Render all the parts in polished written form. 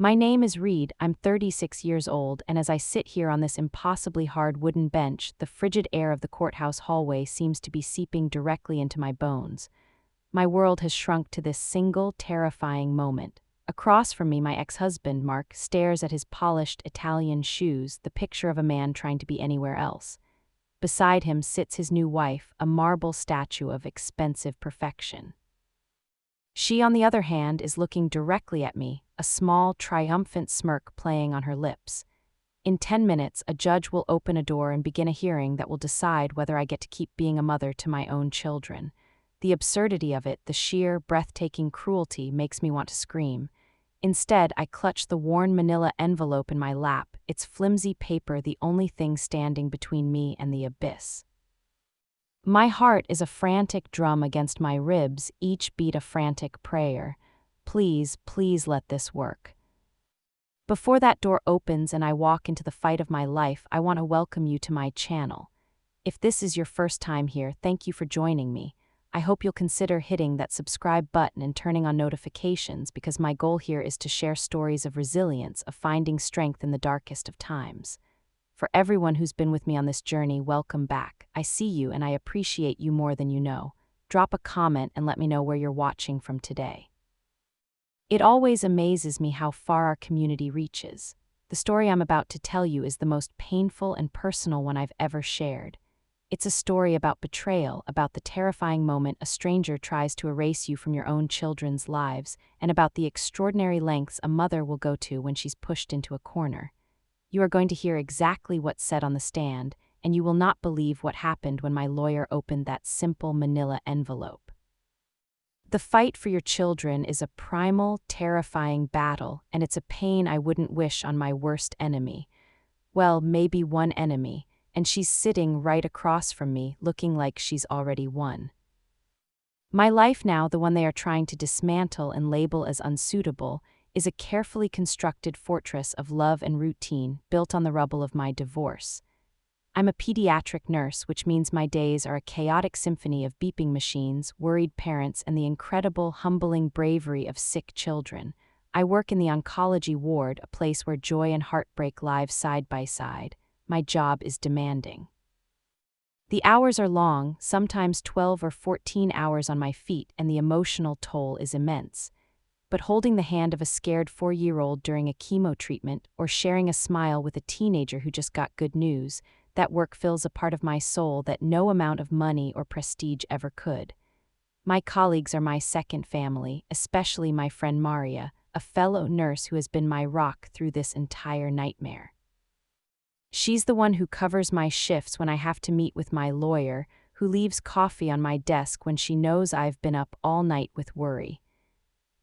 My name is Reed, I'm 36 years old, and as I sit here on this impossibly hard wooden bench, the frigid air of the courthouse hallway seems to be seeping directly into my bones. My world has shrunk to this single, terrifying moment. Across from me, my ex-husband, Mark, stares at his polished Italian shoes, the picture of a man trying to be anywhere else. Beside him sits his new wife, a marble statue of expensive perfection. She, on the other hand, is looking directly at me, a small, triumphant smirk playing on her lips. In 10 minutes, a judge will open a door and begin a hearing that will decide whether I get to keep being a mother to my own children. The absurdity of it, the sheer, breathtaking cruelty, makes me want to scream. Instead, I clutch the worn manila envelope in my lap, its flimsy paper the only thing standing between me and the abyss. My heart is a frantic drum against my ribs, each beat a frantic prayer. Please, please let this work. Before that door opens and I walk into the fight of my life, I want to welcome you to my channel. If this is your first time here, thank you for joining me. I hope you'll consider hitting that subscribe button and turning on notifications, because my goal here is to share stories of resilience, of finding strength in the darkest of times. For everyone who's been with me on this journey, welcome back. I see you and I appreciate you more than you know. Drop a comment and let me know where you're watching from today. It always amazes me how far our community reaches. The story I'm about to tell you is the most painful and personal one I've ever shared. It's a story about betrayal, about the terrifying moment a stranger tries to erase you from your own children's lives, and about the extraordinary lengths a mother will go to when she's pushed into a corner. You are going to hear exactly what's said on the stand, and you will not believe what happened when my lawyer opened that simple manila envelope. The fight for your children is a primal, terrifying battle, and it's a pain I wouldn't wish on my worst enemy. Well, maybe one enemy, and she's sitting right across from me, looking like she's already won. My life now, the one they are trying to dismantle and label as unsuitable, is a carefully constructed fortress of love and routine built on the rubble of my divorce. I'm a pediatric nurse, which means my days are a chaotic symphony of beeping machines, worried parents, and the incredible, humbling bravery of sick children. I work in the oncology ward, a place where joy and heartbreak live side by side. My job is demanding. The hours are long, sometimes 12 or 14 hours on my feet, and the emotional toll is immense. But holding the hand of a scared 4-year-old during a chemo treatment, or sharing a smile with a teenager who just got good news, that work fills a part of my soul that no amount of money or prestige ever could. My colleagues are my second family, especially my friend Maria, a fellow nurse who has been my rock through this entire nightmare. She's the one who covers my shifts when I have to meet with my lawyer, who leaves coffee on my desk when she knows I've been up all night with worry.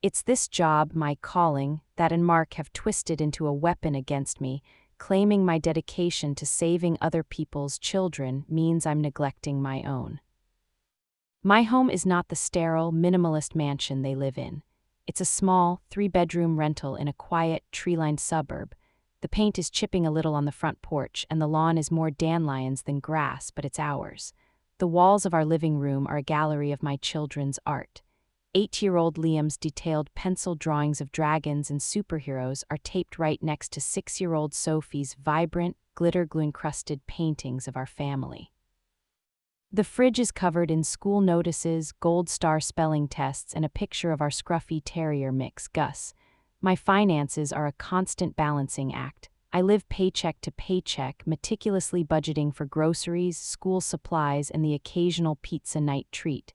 It's this job, my calling, that and Mark have twisted into a weapon against me, claiming my dedication to saving other people's children means I'm neglecting my own. My home is not the sterile, minimalist mansion they live in. It's a small, 3-bedroom rental in a quiet, tree-lined suburb. The paint is chipping a little on the front porch, and the lawn is more dandelions than grass, but it's ours. The walls of our living room are a gallery of my children's art. 8-year-old Liam's detailed pencil drawings of dragons and superheroes are taped right next to 6-year-old Sophie's vibrant, glitter-glue-encrusted paintings of our family. The fridge is covered in school notices, gold star spelling tests, and a picture of our scruffy terrier mix, Gus. My finances are a constant balancing act. I live paycheck to paycheck, meticulously budgeting for groceries, school supplies, and the occasional pizza night treat.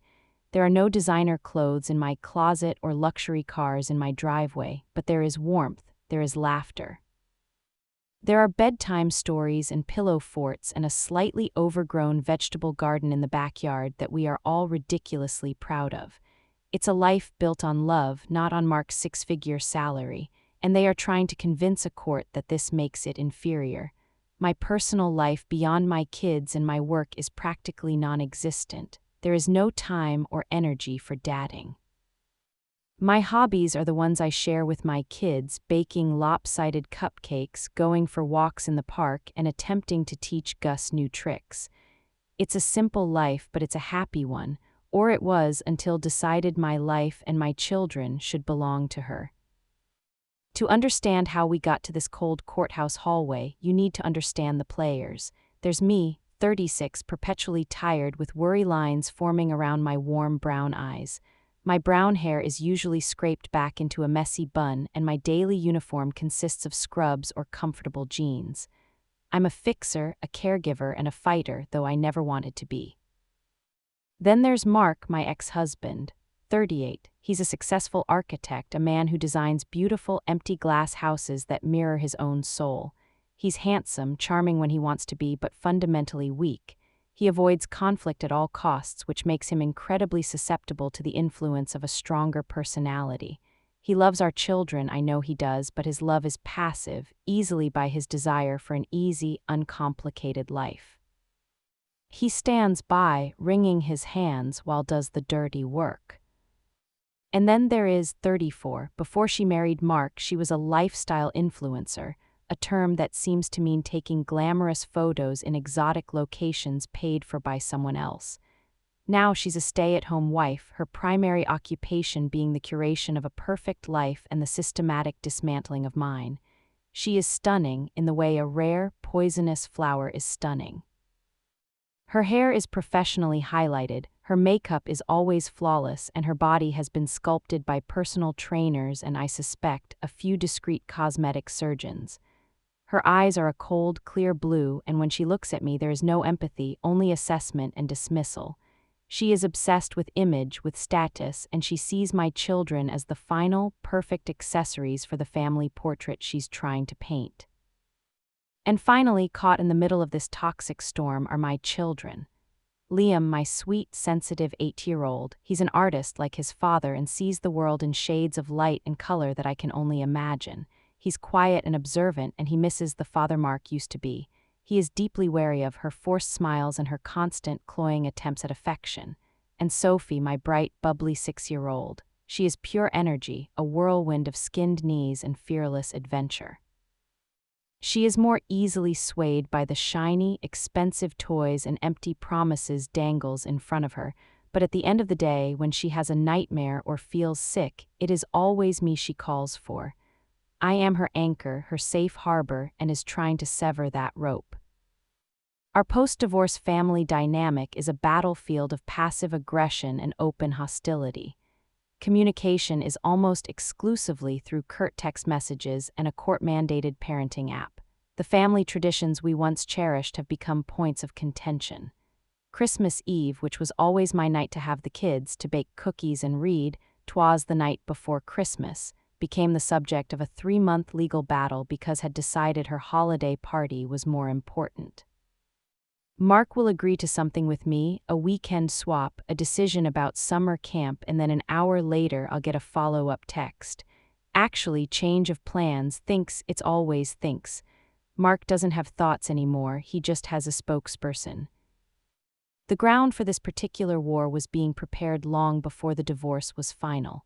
There are no designer clothes in my closet or luxury cars in my driveway, but there is warmth, there is laughter. There are bedtime stories and pillow forts and a slightly overgrown vegetable garden in the backyard that we are all ridiculously proud of. It's a life built on love, not on Mark's 6-figure salary, and they are trying to convince a court that this makes it inferior. My personal life beyond my kids and my work is practically non-existent. There is no time or energy for dadding. My hobbies are the ones I share with my kids, baking lopsided cupcakes, going for walks in the park, and attempting to teach Gus new tricks. It's a simple life, but it's a happy one, or it was until decided my life and my children should belong to her. To understand how we got to this cold courthouse hallway, you need to understand the players. There's me, 36, perpetually tired with worry lines forming around my warm brown eyes. My brown hair is usually scraped back into a messy bun, and my daily uniform consists of scrubs or comfortable jeans. I'm a fixer, a caregiver, and a fighter, though I never wanted to be. Then there's Mark, my ex-husband, 38. He's a successful architect, a man who designs beautiful, empty glass houses that mirror his own soul. He's handsome, charming when he wants to be, but fundamentally weak. He avoids conflict at all costs, which makes him incredibly susceptible to the influence of a stronger personality. He loves our children, I know he does, but his love is passive, easily by his desire for an easy, uncomplicated life. He stands by, wringing his hands while does the dirty work. And then there is 34. Before she married Mark, she was a lifestyle influencer, a term that seems to mean taking glamorous photos in exotic locations paid for by someone else. Now she's a stay-at-home wife, her primary occupation being the curation of a perfect life and the systematic dismantling of mine. She is stunning in the way a rare, poisonous flower is stunning. Her hair is professionally highlighted, her makeup is always flawless, and her body has been sculpted by personal trainers and, I suspect, a few discreet cosmetic surgeons. Her eyes are a cold, clear blue, and when she looks at me there is no empathy, only assessment and dismissal. She is obsessed with image, with status, and she sees my children as the final, perfect accessories for the family portrait she's trying to paint. And finally, caught in the middle of this toxic storm are my children. Liam, my sweet, sensitive 8-year-old, he's an artist like his father and sees the world in shades of light and color that I can only imagine. He's quiet and observant, and he misses the father Mark used to be. He is deeply wary of her forced smiles and her constant, cloying attempts at affection. And Sophie, my bright, bubbly 6-year-old, she is pure energy, a whirlwind of skinned knees and fearless adventure. She is more easily swayed by the shiny, expensive toys and empty promises dangles in front of her, but at the end of the day, when she has a nightmare or feels sick, it is always me she calls for. I am her anchor, her safe harbor, and is trying to sever that rope. Our post-divorce family dynamic is a battlefield of passive aggression and open hostility. Communication is almost exclusively through curt text messages and a court-mandated parenting app. The family traditions we once cherished have become points of contention. Christmas Eve, which was always my night to have the kids, to bake cookies and read, 'twas the night before Christmas, became the subject of a 3-month legal battle because had decided her holiday party was more important. Mark will agree to something with me, a weekend swap, a decision about summer camp, and then an hour later I'll get a follow-up text. Actually, change of plans, thinks it's always thinks. Mark doesn't have thoughts anymore, he just has a spokesperson. The ground for this particular war was being prepared long before the divorce was final.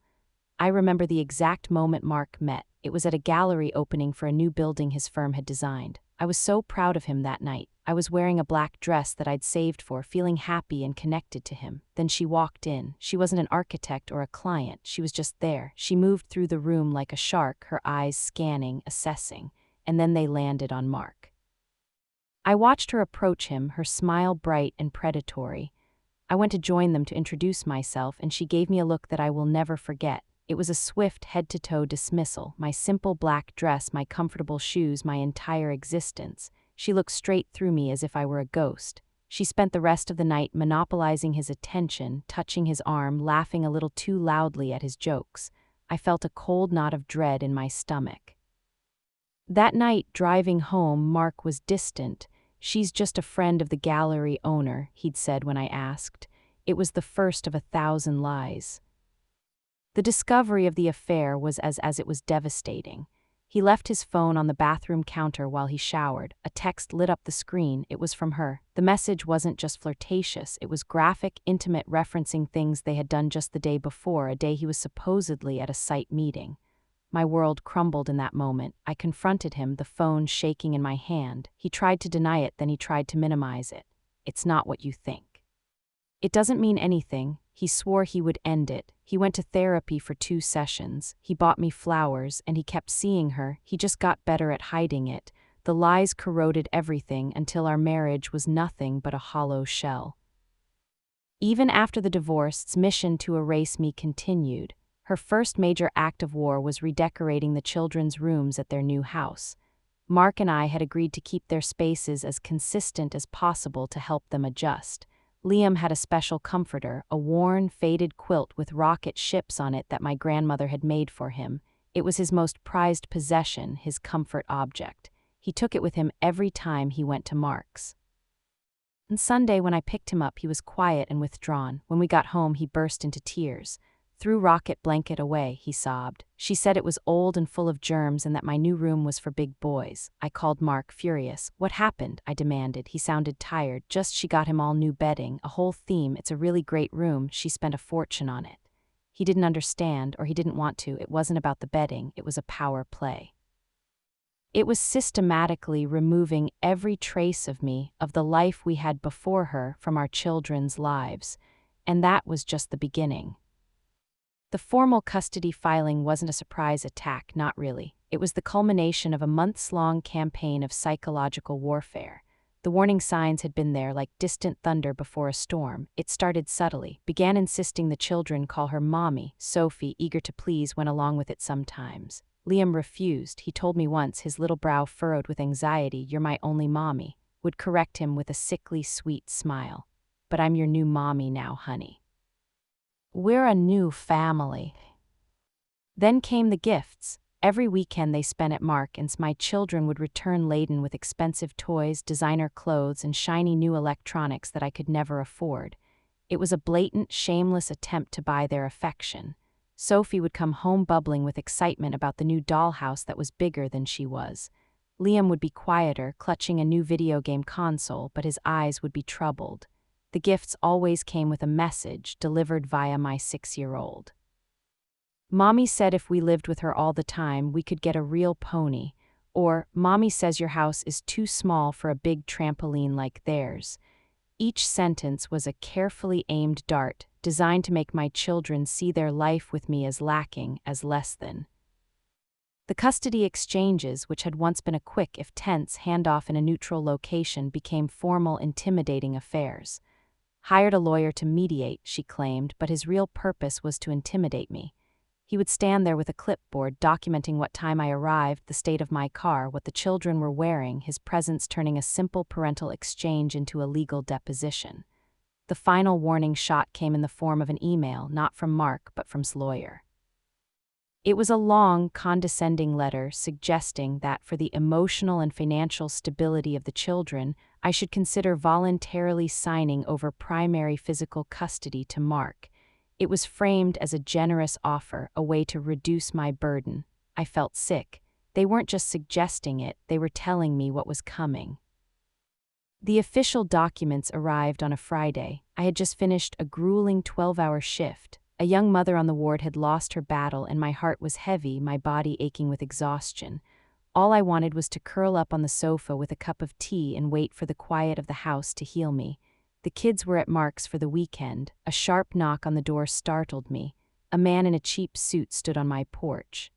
I remember the exact moment Mark met. It was at a gallery opening for a new building his firm had designed. I was so proud of him that night. I was wearing a black dress that I'd saved for, feeling happy and connected to him. Then she walked in. She wasn't an architect or a client. She was just there. She moved through the room like a shark, her eyes scanning, assessing, and then they landed on Mark. I watched her approach him, her smile bright and predatory. I went to join them to introduce myself, and she gave me a look that I will never forget. It was a swift head-to-toe dismissal, my simple black dress, my comfortable shoes, my entire existence. She looked straight through me as if I were a ghost. She spent the rest of the night monopolizing his attention, touching his arm, laughing a little too loudly at his jokes. I felt a cold knot of dread in my stomach. That night, driving home, Mark was distant. "She's just a friend of the gallery owner," he'd said when I asked. It was the first of 1,000 lies. The discovery of the affair was as it was devastating. He left his phone on the bathroom counter while he showered. A text lit up the screen. It was from her. The message wasn't just flirtatious. It was graphic, intimate, referencing things they had done just the day before, a day he was supposedly at a site meeting. My world crumbled in that moment. I confronted him, the phone shaking in my hand. He tried to deny it, then he tried to minimize it. "It's not what you think." "It doesn't mean anything." He swore he would end it. He went to therapy for 2 sessions. He bought me flowers, and he kept seeing her. He just got better at hiding it. The lies corroded everything until our marriage was nothing but a hollow shell. Even after the divorce, its mission to erase me continued. Her first major act of war was redecorating the children's rooms at their new house. Mark and I had agreed to keep their spaces as consistent as possible to help them adjust. Liam had a special comforter, a worn, faded quilt with rocket ships on it that my grandmother had made for him. It was his most prized possession, his comfort object. He took it with him every time he went to Mark's. On Sunday, when I picked him up, he was quiet and withdrawn. When we got home, he burst into tears. "Threw rocket blanket away," he sobbed. "She said it was old and full of germs and that my new room was for big boys." I called Mark, furious. "What happened?" I demanded. He sounded tired. "Just she got him all new bedding, a whole theme. It's a really great room. She spent a fortune on it." He didn't understand, or he didn't want to. It wasn't about the bedding. It was a power play. It was systematically removing every trace of me, of the life we had before her, from our children's lives. And that was just the beginning. The formal custody filing wasn't a surprise attack, not really. It was the culmination of a months-long campaign of psychological warfare. The warning signs had been there like distant thunder before a storm. It started subtly, began insisting the children call her Mommy. Sophie, eager to please, went along with it sometimes. Liam refused. He told me once, his little brow furrowed with anxiety, "You're my only mommy," would correct him with a sickly sweet smile. "But I'm your new mommy now, honey. We're a new family." Then came the gifts. Every weekend they spent at Mark's, my children would return laden with expensive toys, designer clothes, and shiny new electronics that I could never afford. It was a blatant, shameless attempt to buy their affection. Sophie would come home bubbling with excitement about the new dollhouse that was bigger than she was. Liam would be quieter, clutching a new video game console, but his eyes would be troubled. The gifts always came with a message, delivered via my 6-year-old. "Mommy said if we lived with her all the time, we could get a real pony," or "Mommy says your house is too small for a big trampoline like theirs." Each sentence was a carefully aimed dart, designed to make my children see their life with me as lacking, as less than. The custody exchanges, which had once been a quick, if tense, handoff in a neutral location, became formal, intimidating affairs. "Hired a lawyer to mediate," she claimed, but his real purpose was to intimidate me. He would stand there with a clipboard, documenting what time I arrived, the state of my car, what the children were wearing, his presence turning a simple parental exchange into a legal deposition. The final warning shot came in the form of an email, not from Mark, but from his lawyer. It was a long, condescending letter suggesting that for the emotional and financial stability of the children, I should consider voluntarily signing over primary physical custody to Mark. It was framed as a generous offer, a way to reduce my burden. I felt sick. They weren't just suggesting it, they were telling me what was coming. The official documents arrived on a Friday. I had just finished a grueling 12-hour shift. A young mother on the ward had lost her battle, and my heart was heavy, my body aching with exhaustion. All I wanted was to curl up on the sofa with a cup of tea and wait for the quiet of the house to heal me. The kids were at Mark's for the weekend. A sharp knock on the door startled me. A man in a cheap suit stood on my porch.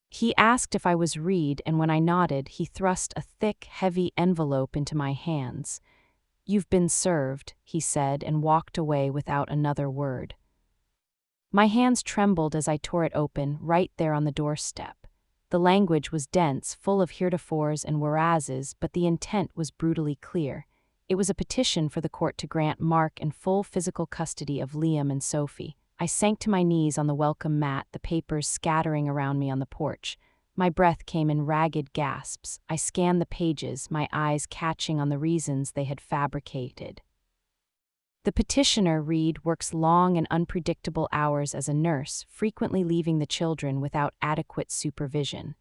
He asked if I was Reed, and when I nodded, he thrust a thick, heavy envelope into my hands. "You've been served," he said, and walked away without another word. My hands trembled as I tore it open, right there on the doorstep. The language was dense, full of heretofores and whereases, but the intent was brutally clear. It was a petition for the court to grant Mark and full physical custody of Liam and Sophie. I sank to my knees on the welcome mat, the papers scattering around me on the porch. My breath came in ragged gasps. I scanned the pages, my eyes catching on the reasons they had fabricated. The petitioner, Reed, works long and unpredictable hours as a nurse, frequently leaving the children without adequate supervision.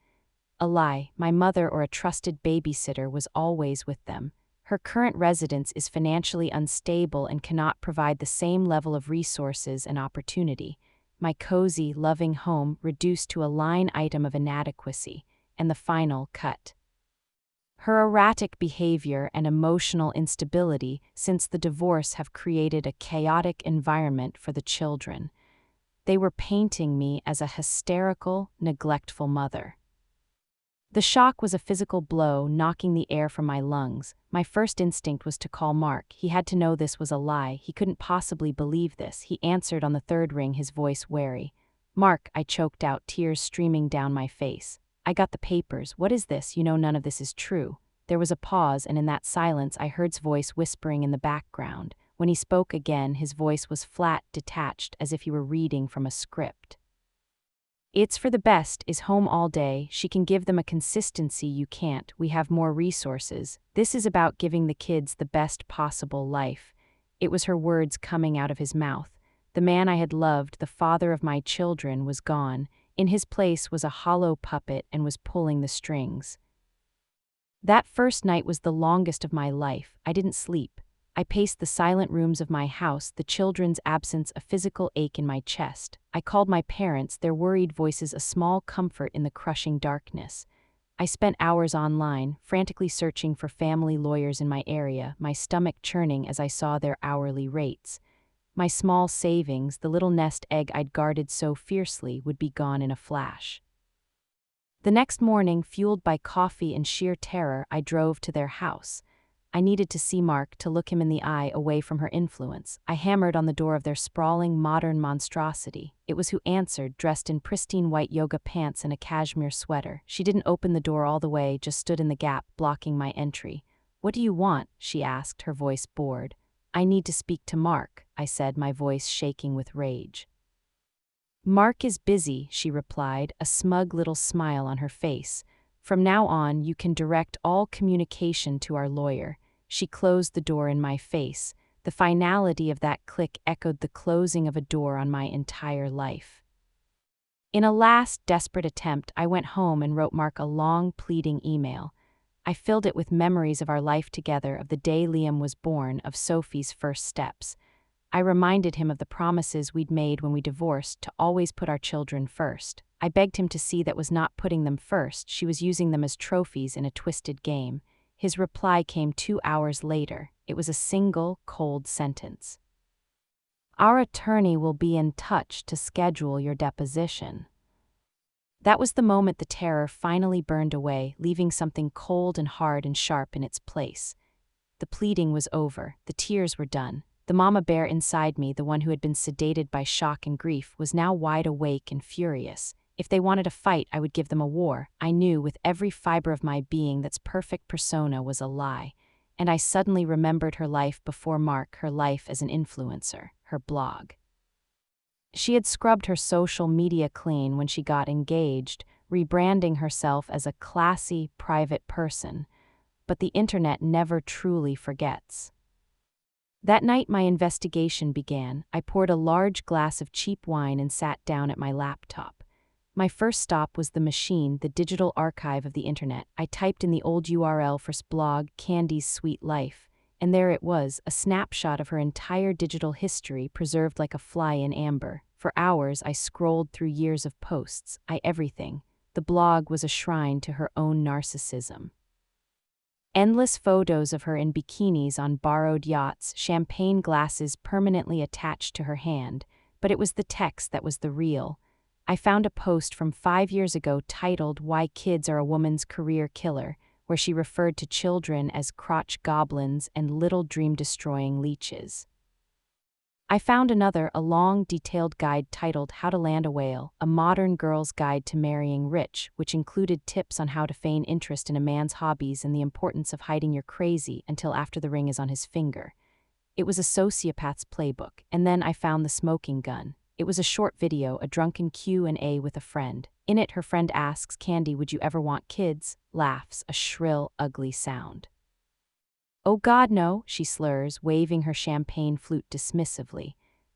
A lie. My mother or a trusted babysitter was always with them. Her current residence is financially unstable and cannot provide the same level of resources and opportunity. My cozy, loving home reduced to a line item of inadequacy, and the final cut. Her erratic behavior and emotional instability since the divorce have created a chaotic environment for the children. They were painting me as a hysterical, neglectful mother. The shock was a physical blow, knocking the air from my lungs. My first instinct was to call Mark. He had to know this was a lie. He couldn't possibly believe this. He answered on the third ring, his voice wary. "Mark," I choked out, tears streaming down my face. "I got the papers. What is this? You know none of this is true." There was a pause, and in that silence I heard his voice whispering in the background. When he spoke again, his voice was flat, detached, as if he were reading from a script. "It's for the best, is home all day. She can give them a consistency you can't. We have more resources. This is about giving the kids the best possible life." It was her words coming out of his mouth. The man I had loved, the father of my children, was gone. In his place was a hollow puppet and was pulling the strings. That first night was the longest of my life. I didn't sleep. I paced the silent rooms of my house, the children's absence a physical ache in my chest. I called my parents, their worried voices a small comfort in the crushing darkness. I spent hours online, frantically searching for family lawyers in my area, my stomach churning as I saw their hourly rates. My small savings, the little nest egg I'd guarded so fiercely, would be gone in a flash. The next morning, fueled by coffee and sheer terror, I drove to their house. I needed to see Mark, to look him in the eye, away from her influence. I hammered on the door of their sprawling, modern monstrosity. It was who answered, dressed in pristine white yoga pants and a cashmere sweater. She didn't open the door all the way, just stood in the gap, blocking my entry. "What do you want?" she asked, her voice bored. "I need to speak to Mark," I said, my voice shaking with rage. "Mark is busy," she replied, a smug little smile on her face. "From now on, you can direct all communication to our lawyer." She closed the door in my face. The finality of that click echoed the closing of a door on my entire life. In a last, desperate attempt, I went home and wrote Mark a long, pleading email. I filled it with memories of our life together, of the day Liam was born, of Sophie's first steps. I reminded him of the promises we'd made when we divorced, to always put our children first. I begged him to see that was not putting them first, she was using them as trophies in a twisted game. His reply came 2 hours later. It was a single, cold sentence. "Our attorney will be in touch to schedule your deposition." That was the moment the terror finally burned away, leaving something cold and hard and sharp in its place. The pleading was over. The tears were done. The mama bear inside me, the one who had been sedated by shock and grief, was now wide awake and furious. If they wanted a fight, I would give them a war. I knew with every fiber of my being that perfect persona was a lie. And I suddenly remembered her life before Mark, her life as an influencer, her blog. She had scrubbed her social media clean when she got engaged, rebranding herself as a classy, private person. But the internet never truly forgets. That night my investigation began. I poured a large glass of cheap wine and sat down at my laptop. My first stop was the machine, the digital archive of the internet. I typed in the old URL for blog, Candy's Sweet Life, and there it was, a snapshot of her entire digital history preserved like a fly in amber. For hours I scrolled through years of posts, everything. The blog was a shrine to her own narcissism. Endless photos of her in bikinis on borrowed yachts, champagne glasses permanently attached to her hand, but it was the text that was the real. I found a post from 5 years ago titled "Why Kids Are a Woman's Career Killer," where she referred to children as crotch goblins and little dream-destroying leeches. I found another, a long, detailed guide titled "How to Land a Whale, a Modern Girl's Guide to Marrying Rich," which included tips on how to feign interest in a man's hobbies and the importance of hiding your crazy until after the ring is on his finger. It was a sociopath's playbook. And then I found the smoking gun. It was a short video, a drunken Q&A with a friend. In it, her friend asks, "Candy, would you ever want kids?" Laughs, a shrill, ugly sound. "Oh God, no," she slurs, waving her champagne flute dismissively.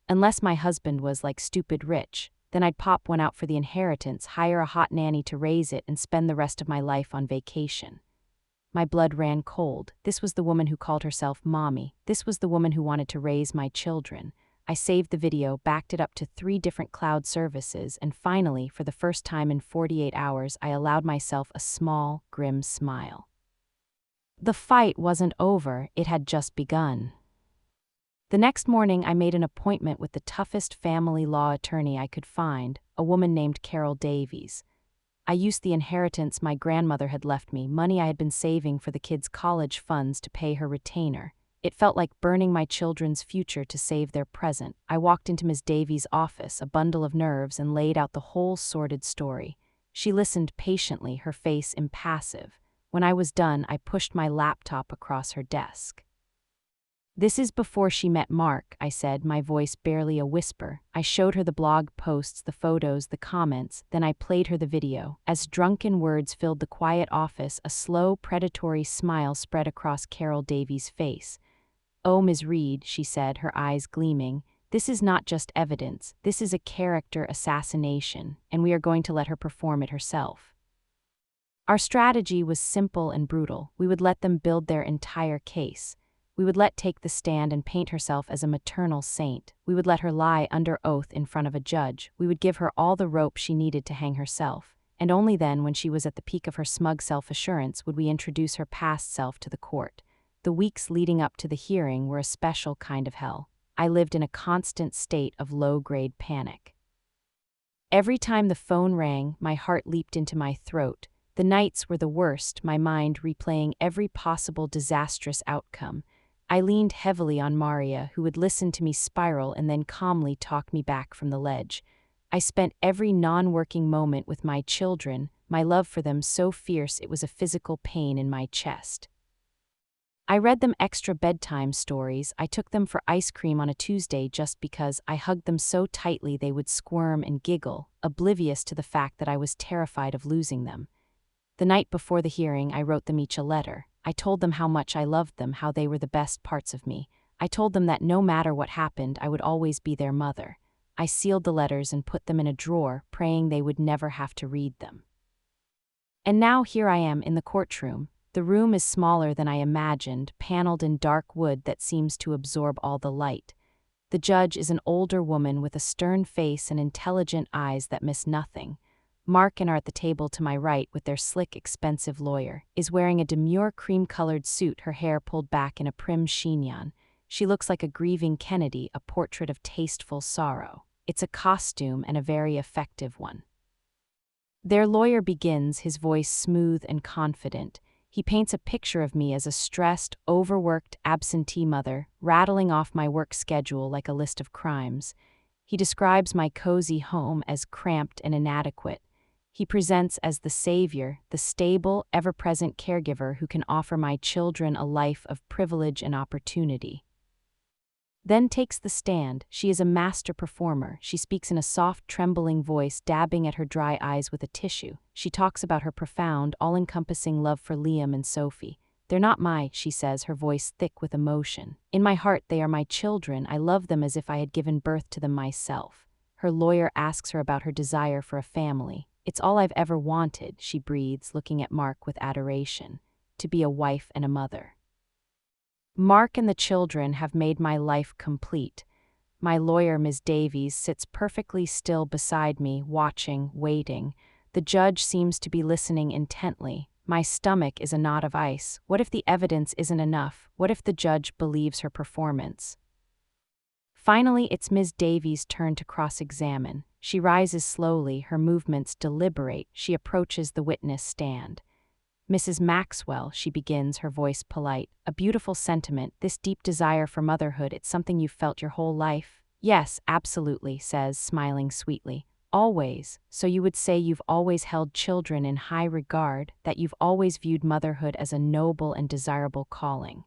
"Unless my husband was like stupid rich, then I'd pop one out for the inheritance, hire a hot nanny to raise it, and spend the rest of my life on vacation." My blood ran cold. This was the woman who called herself Mommy. This was the woman who wanted to raise my children. I saved the video, backed it up to 3 different cloud services, and finally, for the first time in 48 hours, I allowed myself a small, grim smile. The fight wasn't over, it had just begun. The next morning, I made an appointment with the toughest family law attorney I could find, a woman named Carol Davies. I used the inheritance my grandmother had left me, money I had been saving for the kids' college funds, to pay her retainer. It felt like burning my children's future to save their present. I walked into Ms. Davies' office, a bundle of nerves, and laid out the whole sordid story. She listened patiently, her face impassive. When I was done, I pushed my laptop across her desk. "This is before she met Mark," I said, my voice barely a whisper. I showed her the blog posts, the photos, the comments, then I played her the video. As drunken words filled the quiet office, a slow, predatory smile spread across Carol Davies' face. "Oh, Ms. Reed," she said, her eyes gleaming, "this is not just evidence, this is a character assassination, and we are going to let her perform it herself." Our strategy was simple and brutal. We would let them build their entire case. We would let take the stand and paint herself as a maternal saint. We would let her lie under oath in front of a judge. We would give her all the rope she needed to hang herself. And only then, when she was at the peak of her smug self-assurance, would we introduce her past self to the court. The weeks leading up to the hearing were a special kind of hell. I lived in a constant state of low-grade panic. Every time the phone rang, my heart leaped into my throat. The nights were the worst, my mind replaying every possible disastrous outcome. I leaned heavily on Maria, who would listen to me spiral and then calmly talk me back from the ledge. I spent every non-working moment with my children, my love for them so fierce it was a physical pain in my chest. I read them extra bedtime stories. I took them for ice cream on a Tuesday just because. I hugged them so tightly they would squirm and giggle, oblivious to the fact that I was terrified of losing them. The night before the hearing, I wrote them each a letter. I told them how much I loved them, how they were the best parts of me. I told them that no matter what happened, I would always be their mother. I sealed the letters and put them in a drawer, praying they would never have to read them. And now here I am in the courtroom. The room is smaller than I imagined, paneled in dark wood that seems to absorb all the light. The judge is an older woman with a stern face and intelligent eyes that miss nothing. Mark and are at the table to my right with their slick, expensive lawyer, is wearing a demure cream-colored suit, her hair pulled back in a prim chignon. She looks like a grieving Kennedy, a portrait of tasteful sorrow. It's a costume and a very effective one. Their lawyer begins, his voice smooth and confident. He paints a picture of me as a stressed, overworked absentee mother, rattling off my work schedule like a list of crimes. He describes my cozy home as cramped and inadequate. He presents as the savior, the stable, ever-present caregiver who can offer my children a life of privilege and opportunity. Then takes the stand. She is a master performer. She speaks in a soft, trembling voice, dabbing at her dry eyes with a tissue. She talks about her profound, all-encompassing love for Liam and Sophie. "They're not she says, her voice thick with emotion. "In my heart, they are my children. I love them as if I had given birth to them myself." Her lawyer asks her about her desire for a family. "It's all I've ever wanted," she breathes, looking at Mark with adoration. "To be a wife and a mother. Mark and the children have made my life complete." My lawyer, Ms. Davies, sits perfectly still beside me, watching, waiting. The judge seems to be listening intently. My stomach is a knot of ice. What if the evidence isn't enough? What if the judge believes her performance? Finally, it's Ms. Davies' turn to cross-examine. She rises slowly, her movements deliberate. She approaches the witness stand. "Mrs. Maxwell," she begins, her voice polite, "a beautiful sentiment, this deep desire for motherhood, it's something you've felt your whole life?" "Yes, absolutely," says, smiling sweetly. "Always. So you would say you've always held children in high regard, that you've always viewed motherhood as a noble and desirable calling?"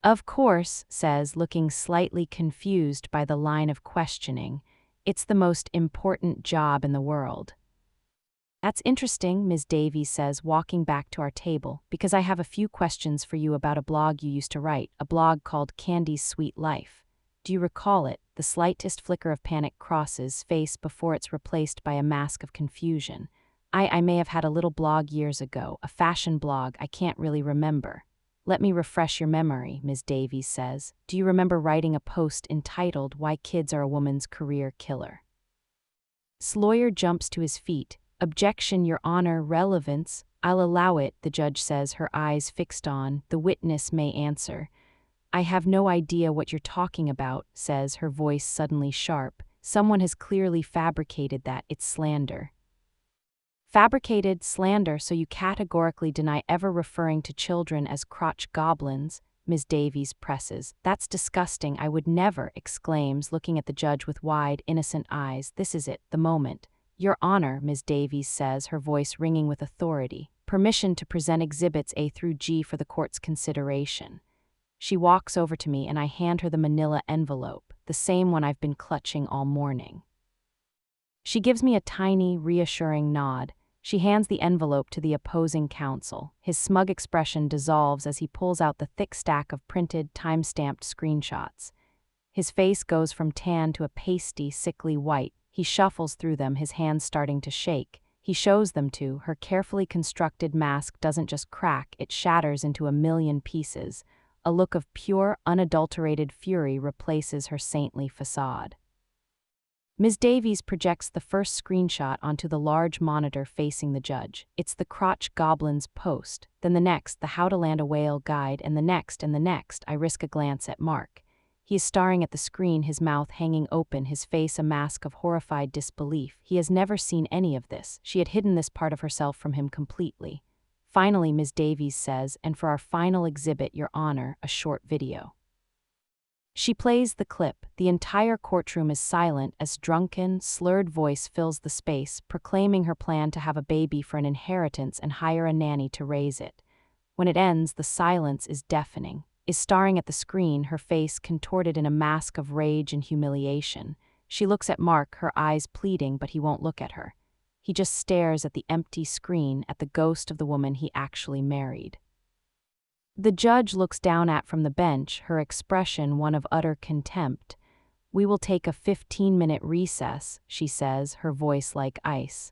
"Of course," says, looking slightly confused by the line of questioning. "It's the most important job in the world." "That's interesting," Ms. Davies says, walking back to our table, "because I have a few questions for you about a blog you used to write, a blog called Candy's Sweet Life. Do you recall it?" The slightest flicker of panic crosses face before it's replaced by a mask of confusion. I may have had a little blog years ago, a fashion blog, I can't really remember." "Let me refresh your memory," Ms. Davies says. "Do you remember writing a post entitled, 'Why Kids Are a Woman's Career Killer'?" Lawyer jumps to his feet. "Objection, Your Honor, relevance." "I'll allow it," the judge says, her eyes fixed on. "The witness may answer." I have no idea what you're talking about, says, her voice suddenly sharp. Someone has clearly fabricated that. It's slander. Fabricated slander, so you categorically deny ever referring to children as crotch goblins, Ms. Davies presses. That's disgusting, I would never, exclaims, looking at the judge with wide, innocent eyes. This is it, the moment. Your Honor, Ms. Davies says, her voice ringing with authority. Permission to present Exhibits A through G for the court's consideration. She walks over to me and I hand her the manila envelope, the same one I've been clutching all morning. She gives me a tiny, reassuring nod. She hands the envelope to the opposing counsel. His smug expression dissolves as he pulls out the thick stack of printed, time-stamped screenshots. His face goes from tan to a pasty, sickly white. He shuffles through them, his hands starting to shake. He shows them to her. Carefully constructed mask doesn't just crack, it shatters into a million pieces. A look of pure, unadulterated fury replaces her saintly facade. Ms. Davies projects the first screenshot onto the large monitor facing the judge. It's the Crotch Goblin's post, then the next, the How to Land a Whale guide, and the next and the next. I risk a glance at Mark. He is staring at the screen, his mouth hanging open, his face a mask of horrified disbelief. He has never seen any of this. She had hidden this part of herself from him completely. Finally, Ms. Davies says, and for our final exhibit, Your Honor, a short video. She plays the clip. The entire courtroom is silent as drunken, slurred voice fills the space, proclaiming her plan to have a baby for an inheritance and hire a nanny to raise it. When it ends, the silence is deafening. Is staring at the screen, her face contorted in a mask of rage and humiliation. She looks at Mark, her eyes pleading, but he won't look at her. He just stares at the empty screen, at the ghost of the woman he actually married. The judge looks down from the bench, her expression one of utter contempt. We will take a 15-minute recess, she says, her voice like ice.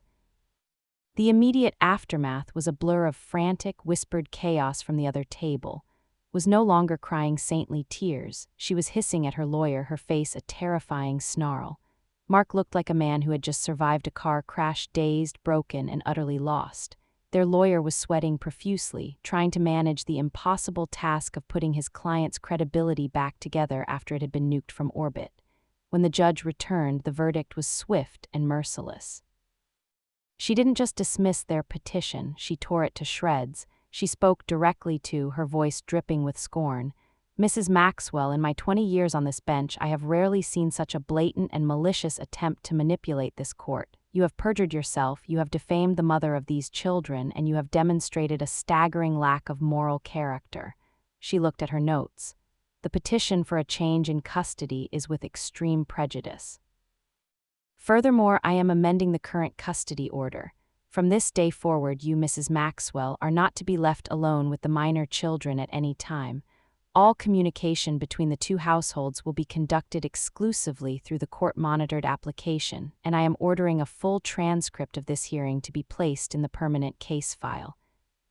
The immediate aftermath was a blur of frantic, whispered chaos from the other table. Was no longer crying saintly tears. She was hissing at her lawyer, her face a terrifying snarl. Mark looked like a man who had just survived a car crash, dazed, broken, and utterly lost. Their lawyer was sweating profusely, trying to manage the impossible task of putting his client's credibility back together after it had been nuked from orbit. When the judge returned, the verdict was swift and merciless. She didn't just dismiss their petition, she tore it to shreds. She spoke directly to, her voice dripping with scorn. Mrs. Maxwell, in my 20 years on this bench, I have rarely seen such a blatant and malicious attempt to manipulate this court. You have perjured yourself, you have defamed the mother of these children, and you have demonstrated a staggering lack of moral character. She looked at her notes. The petition for a change in custody is with extreme prejudice. Furthermore, I am amending the current custody order. From this day forward, you, Mrs. Maxwell, are not to be left alone with the minor children at any time. All communication between the two households will be conducted exclusively through the court-monitored application, and I am ordering a full transcript of this hearing to be placed in the permanent case file.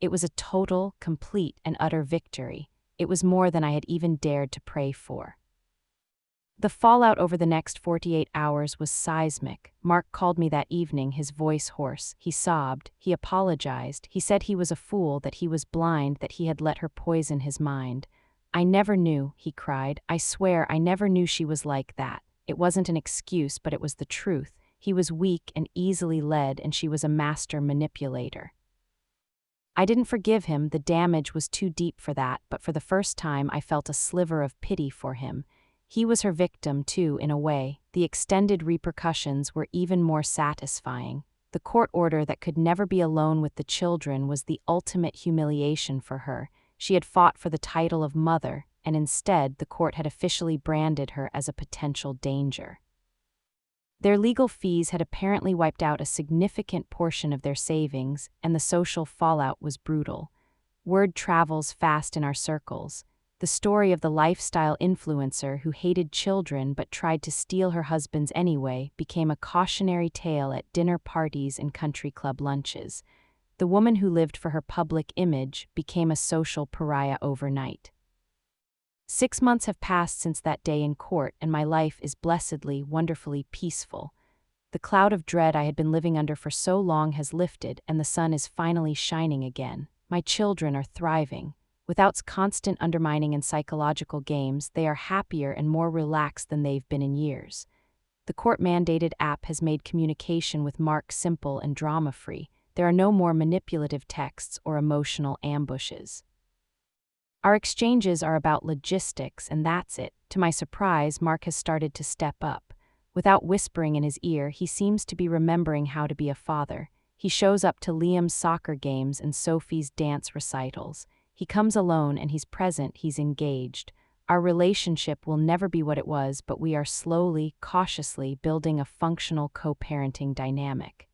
It was a total, complete, and utter victory. It was more than I had even dared to pray for. The fallout over the next 48 hours was seismic. Mark called me that evening, his voice hoarse. He sobbed. He apologized. He said he was a fool, that he was blind, that he had let her poison his mind. I never knew, he cried. I swear I never knew she was like that. It wasn't an excuse, but it was the truth. He was weak and easily led, and she was a master manipulator. I didn't forgive him. The damage was too deep for that, but for the first time I felt a sliver of pity for him. He was her victim, too, in a way. The extended repercussions were even more satisfying. The court order that could never be alone with the children was the ultimate humiliation for her. She had fought for the title of mother, and instead the court had officially branded her as a potential danger. Their legal fees had apparently wiped out a significant portion of their savings, and the social fallout was brutal. Word travels fast in our circles. The story of the lifestyle influencer who hated children but tried to steal her husband's anyway became a cautionary tale at dinner parties and country club lunches. The woman who lived for her public image became a social pariah overnight. 6 months have passed since that day in court, and my life is blessedly, wonderfully peaceful. The cloud of dread I had been living under for so long has lifted, and the sun is finally shining again. My children are thriving. Without constant undermining and psychological games, they are happier and more relaxed than they've been in years. The court-mandated app has made communication with Mark simple and drama-free. There are no more manipulative texts or emotional ambushes. Our exchanges are about logistics, and that's it. To my surprise, Mark has started to step up. Without whispering in his ear, he seems to be remembering how to be a father. He shows up to Liam's soccer games and Sophie's dance recitals. He comes alone and he's present, he's engaged. Our relationship will never be what it was, but we are slowly, cautiously building a functional co-parenting dynamic.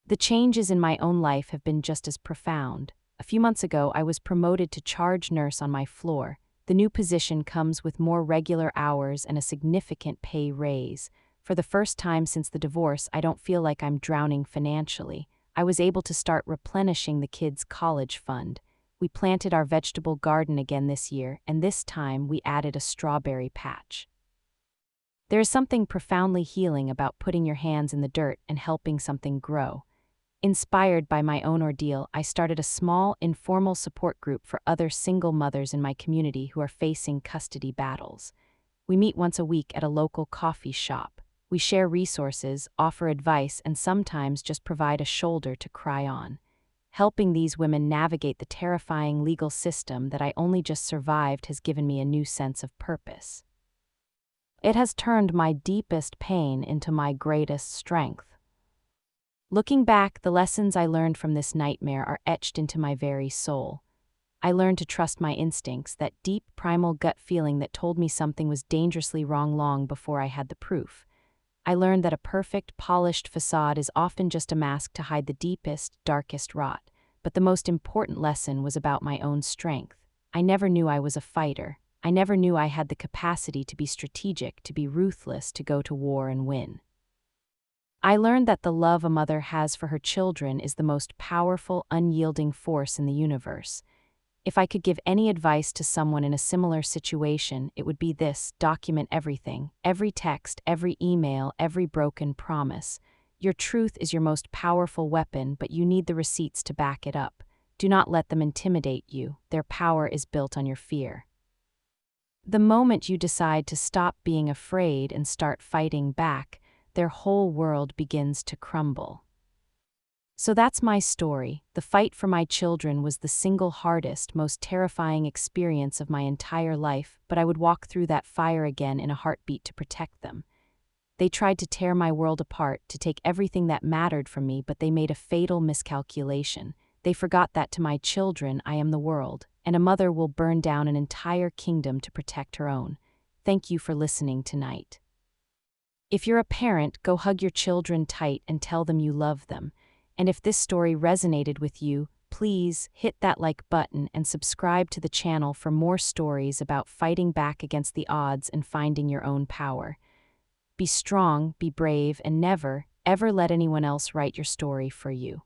The changes in my own life have been just as profound. A few months ago, I was promoted to charge nurse on my floor. The new position comes with more regular hours and a significant pay raise. For the first time since the divorce, I don't feel like I'm drowning financially. I was able to start replenishing the kids' college fund. We planted our vegetable garden again this year, and this time we added a strawberry patch. There is something profoundly healing about putting your hands in the dirt and helping something grow. Inspired by my own ordeal, I started a small, informal support group for other single mothers in my community who are facing custody battles. We meet once a week at a local coffee shop. We share resources, offer advice, and sometimes just provide a shoulder to cry on. Helping these women navigate the terrifying legal system that I only just survived has given me a new sense of purpose. It has turned my deepest pain into my greatest strength. Looking back, the lessons I learned from this nightmare are etched into my very soul. I learned to trust my instincts, that deep, primal gut feeling that told me something was dangerously wrong long before I had the proof. I learned that a perfect, polished facade is often just a mask to hide the deepest, darkest rot. But the most important lesson was about my own strength. I never knew I was a fighter. I never knew I had the capacity to be strategic, to be ruthless, to go to war and win. I learned that the love a mother has for her children is the most powerful, unyielding force in the universe. If I could give any advice to someone in a similar situation, it would be this: document everything, every text, every email, every broken promise. Your truth is your most powerful weapon, but you need the receipts to back it up. Do not let them intimidate you. Their power is built on your fear. The moment you decide to stop being afraid and start fighting back, their whole world begins to crumble. So that's my story. The fight for my children was the single hardest, most terrifying experience of my entire life, but I would walk through that fire again in a heartbeat to protect them. They tried to tear my world apart, to take everything that mattered from me, but they made a fatal miscalculation. They forgot that to my children, I am the world, and a mother will burn down an entire kingdom to protect her own. Thank you for listening tonight. If you're a parent, go hug your children tight and tell them you love them. And if this story resonated with you, please hit that like button and subscribe to the channel for more stories about fighting back against the odds and finding your own power. Be strong, be brave, and never, ever let anyone else write your story for you.